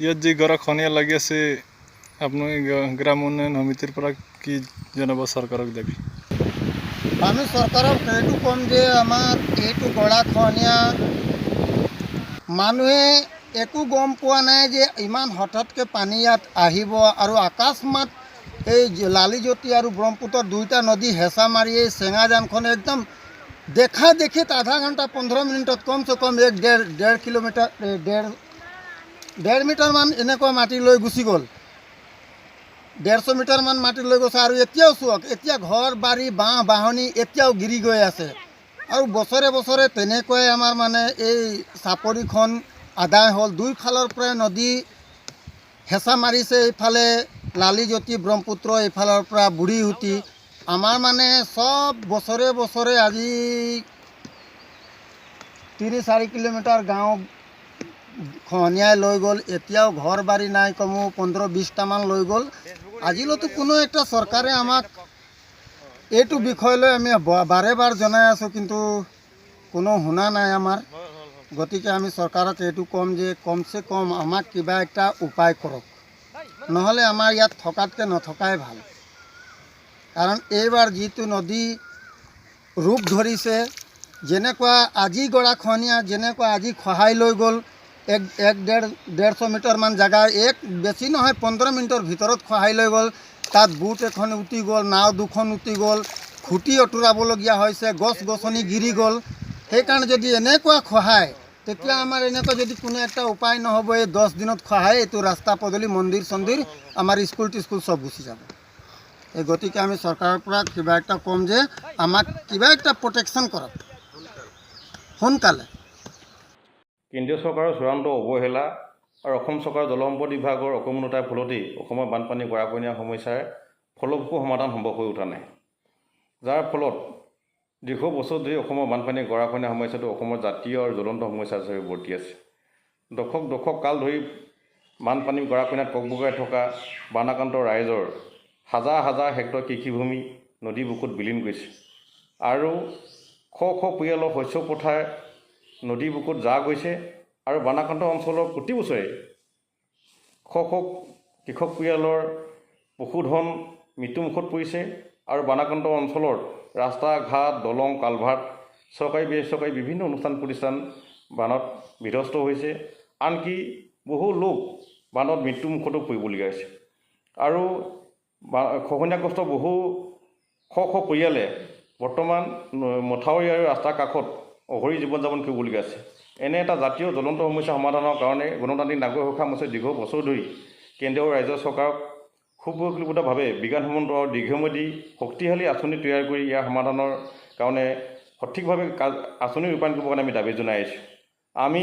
ইয়াত যি গৰাখহনীয়া লাগি আছে আপুনি গ্ৰাম উন্নয়ন সমিতিৰ পৰা কি জনাব চৰকাৰক দাবী? আমি চৰকাৰক এইটো ক'ম যে আমাৰ এইটো গৰাখহনীয়া মানুহে একো গম পোৱা নাই যে ইমান হঠাৎকৈ পানী ইয়াত আহিব আৰু আকাশমাত এই লালিজ্যোতি আৰু ব্ৰহ্মপুত্ৰ দুইটা নদী হেঁচা মাৰি এই চেঙাজানখন একদম দেখা দেখিত আধা ঘণ্টা 15 মিনিটত কমচে কম ডেৰ কিলোমিটাৰ ডেৰ মিটাৰমান এনেকুৱা মাটি লৈ গুচি গ'ল। 150 মিটাৰমান মাটি লৈ গৈছে আৰু এতিয়াও চাওক, এতিয়া ঘৰ বাৰী বাঁহ বাহনি এতিয়াও গিৰি গৈ আছে। আৰু বছৰে বছৰে তেনেকৈ আমাৰ মানে এই চাপৰিখন আদায় হ'ল। দুইফালৰ পৰা নদী হেঁচা মাৰিছে, এইফালে লালিজ্যোতি ব্ৰহ্মপুত্ৰ, এইফালৰ পৰা বুঢ়ীহুটি। আমাৰ মানে চব বছৰে বছৰে আজি 3-4 কিলোমিটাৰ গাঁও খহনীয়াই লৈ গ'ল। এতিয়াও ঘৰ বাৰী নাই, কমো 15-20টামান লৈ গ'ল। আজিলৈতো কোনো একটা চৰকাৰে আমাক এইটো বিষয় লৈ আমি বাৰে বাৰ জনাই আছোঁ, কিন্তু কোনো শুনা নাই আমাৰ। গতিকে আমি চৰকাৰক এইটো ক'ম যে কমচে কম আমাক কিবা এটা উপায় কৰক, নহ'লে আমাৰ ইয়াত থকাতকৈ নথকাই ভাল। কাৰণ এইবাৰ যিটো নদী ৰূপ ধৰিছে, যেনেকুৱা আজি গৰাখহনীয়া যেনেকুৱা আজি খহাই লৈ গ'ল, 150 মিটাৰমান জেগা বেছি নহয় 15 মিনিটৰ ভিতৰত খহাই লৈ গ'ল। তাত বুট এখন উটি গ'ল, নাও দুখন উটি গ'ল, খুঁটি অঁতৰাবলগীয়া হৈছে, গছ গছনি গিৰি গ'ল। সেইকাৰণে যদি এনেকুৱা খহায়, তেতিয়া আমাৰ এনেকুৱা যদি কোনো এটা উপায় নহ'ব, এই 10 দিনত খহায় এইটো ৰাস্তা পদূলি মন্দিৰ চন্দিৰ আমাৰ স্কুল টিস্কুল চব গুচি যাব। এই গতিকে আমি চৰকাৰৰ পৰা কিবা এটা ক'ম যে আমাক কিবা এটা প্ৰটেকশ্যন কৰক সোনকালে। কেন্দ্ৰীয় চৰকাৰৰ চূড়ান্ত অৱহেলা আৰু অসম চৰকাৰৰ জলসম্পদ বিভাগৰ অকৰ্মণ্যতাৰ ফলতেই অসমৰ বানপানী গৰাখহনীয়া সমস্যাৰ ফলপ্ৰসূ সমাধান সম্ভৱ হৈ উঠা নাই, যাৰ ফলত দীৰ্ঘ বছৰ ধৰি অসমৰ বানপানী গৰাখহনীয়া সমস্যাটো অসমৰ জাতীয় আৰু জ্বলন্ত সমস্যা হিচাপে বৰ্তি আছে। দশক কাল ধৰি বানপানী গৰাখহনীয়াত ককবকাই থকা বানাক্ৰান্ত ৰাইজৰ হাজাৰ হাজাৰ হেক্টৰ কৃষিভূমি নদী বুকুত বিলীন গৈছে আৰু শ শ পৰিয়ালৰ শস্য পথাৰ নদী বুকুত জাহ গৈছে। আৰু বানাক্ৰান্ত অঞ্চলৰ প্ৰতি বছৰে শ শ কৃষক পৰিয়ালৰ পশুধন মৃত্যুমুখত পৰিছে আৰু বানাক্ৰান্ত অঞ্চলৰ ৰাস্তা ঘাট দলং কালভাৰ্ট চৰকাৰী বেচৰকাৰী বিভিন্ন অনুষ্ঠান প্ৰতিষ্ঠান বানত বিধ্বস্ত হৈছে। আনকি বহু লোক বানত মৃত্যুমুখতো পৰিবলগীয়া হৈছে আৰু খহনীয়াগ্ৰস্ত বহু শ শ পৰিয়ালে বৰ্তমান মথাউৰি আৰু ৰাস্তাৰ কাষত অহৰি জীৱন যাপন কৰিবলগীয়া আছে। এনে এটা জাতীয় জ্বলন্ত সমস্যা সমাধানৰ কাৰণে গণতান্ত্ৰিক নাগৰিক সুৰক্ষা মঞ্চই দীৰ্ঘ বছৰ ধৰি কেন্দ্ৰীয় ৰাজ্য চৰকাৰক সুপৰিকল্পিতভাৱে বিজ্ঞানসন্মত আৰু দীৰ্ঘম্যাদী শক্তিশালী আঁচনি তৈয়াৰ কৰি ইয়াৰ সমাধানৰ কাৰণে সঠিকভাৱে আঁচনি ৰূপায়ণ কৰিবৰ কাৰণে আমি দাবী জনাই আহিছোঁ। আমি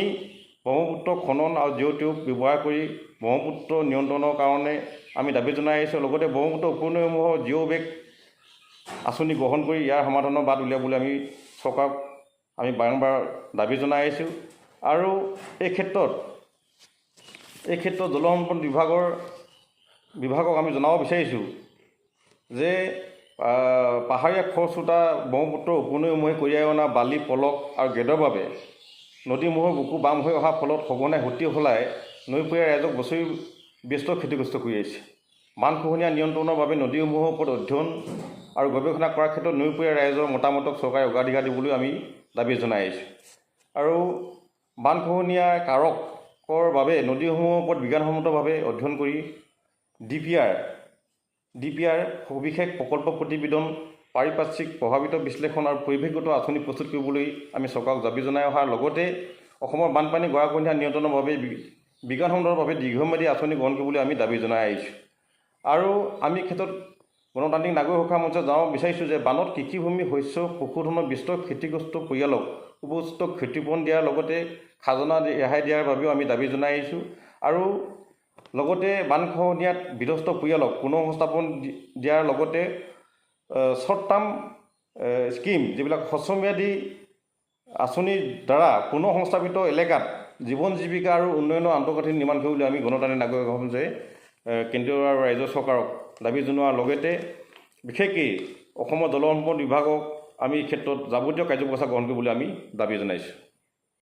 ব্ৰহ্মপুত্ৰ খনন আৰু জিঅ' টিউব ব্যৱহাৰ কৰি ব্ৰহ্মপুত্ৰ নিয়ন্ত্ৰণৰ কাৰণে আমি দাবী জনাই আহিছোঁ। লগতে ব্ৰহ্মপুত্ৰ উপনৈসমূহৰ জিঅ' বেগ আঁচনি গ্ৰহণ কৰি ইয়াৰ সমাধানৰ বাট উলিয়াবলৈ আমি চৰকাৰক আমি বাৰম্বাৰ দাবী জনাই আহিছোঁ। আৰু এই ক্ষেত্ৰত জলসম্পদ বিভাগক আমি জনাব বিচাৰিছোঁ যে পাহাৰীয়া খৰস্ৰোতা ব্ৰহ্মপুত্ৰৰ উপনৈসমূহে কঢ়িয়াই অনা বালি পলস আৰু গেদৰ বাবে নদীসমূহৰ বুকু বাম হৈ অহাৰ ফলত সঘনাই সুঁতি সলাই নৈপৰীয়া ৰাইজক বছৰি ব্যস্ত ক্ষতিগ্ৰস্ত কৰি আহিছে। বানখহনীয়া নিয়ন্ত্ৰণৰ বাবে নদীসমূহৰ ওপৰত অধ্যয়ন আৰু গৱেষণা কৰাৰ ক্ষেত্ৰত নৈপৰীয়া ৰাইজৰ মতামতক চৰকাৰে অগ্ৰাধিকাৰ দিবলৈ আমি দাবী জনাই আহিছোঁ। আৰু বানখহনীয়াৰ কাৰকৰ বাবে নদীসমূহৰ ওপৰত বিজ্ঞানসন্মতভাৱে অধ্যয়ন কৰি DPR সবিশেষ প্ৰকল্প প্ৰতিবেদন, পাৰিপাৰ্শ্বিক প্ৰভাৱিত বিশ্লেষণ আৰু পৰিৱেশগত আঁচনি প্ৰস্তুত কৰিবলৈ আমি চৰকাৰক দাবী জনাই অহাৰ লগতে অসমৰ বানপানী গৰাখহনীয়া নিয়ন্ত্ৰণৰ বাবে বিজ্ঞানসন্মতভাৱে দীৰ্ঘম্যাদী আঁচনি গ্ৰহণ কৰিবলৈ আমি দাবী জনাই আহিছোঁ। আৰু আমি ক্ষেত্ৰত গণতান্ত্ৰিক নাগৰিক সুৰক্ষা মঞ্চত জনাব বিচাৰিছোঁ যে বানত কৃষিভূমি শস্য পশুধনৰ বিস্তৰ ক্ষতিগ্ৰস্ত পৰিয়ালক উপযুক্ত ক্ষতিপূৰণ দিয়াৰ লগতে খাজনা ৰেহাই দিয়াৰ বাবেও আমি দাবী জনাই আহিছোঁ। আৰু লগতে বানখহনীয়াত বিধ্বস্ত পৰিয়ালক পুনৰ সংস্থাপন দিয়াৰ লগতে শ্বৰ্ট টাৰ্ম স্কিম, যিবিলাক হ্ৰস্বম্যাদী আঁচনিৰ দ্বাৰা পুনৰ সংস্থাপিত এলেকাত জীৱন জীৱিকা আৰু উন্নয়নৰ আন্তঃগাঁথনি নিৰ্মাণ কৰিবলৈ আমি গণতান্ত্ৰিক নাগৰিক মঞ্চে কেন্দ্ৰীয় আৰু ৰাজ্য চৰকাৰক দাবী জনোৱাৰ লগতে বিশেষকৈ অসমৰ জলসম্পদ বিভাগক আমি এই ক্ষেত্ৰত যাৱতীয় কাৰ্যব্যৱস্থা গ্ৰহণ কৰিবলৈ আমি দাবী জনাইছোঁ।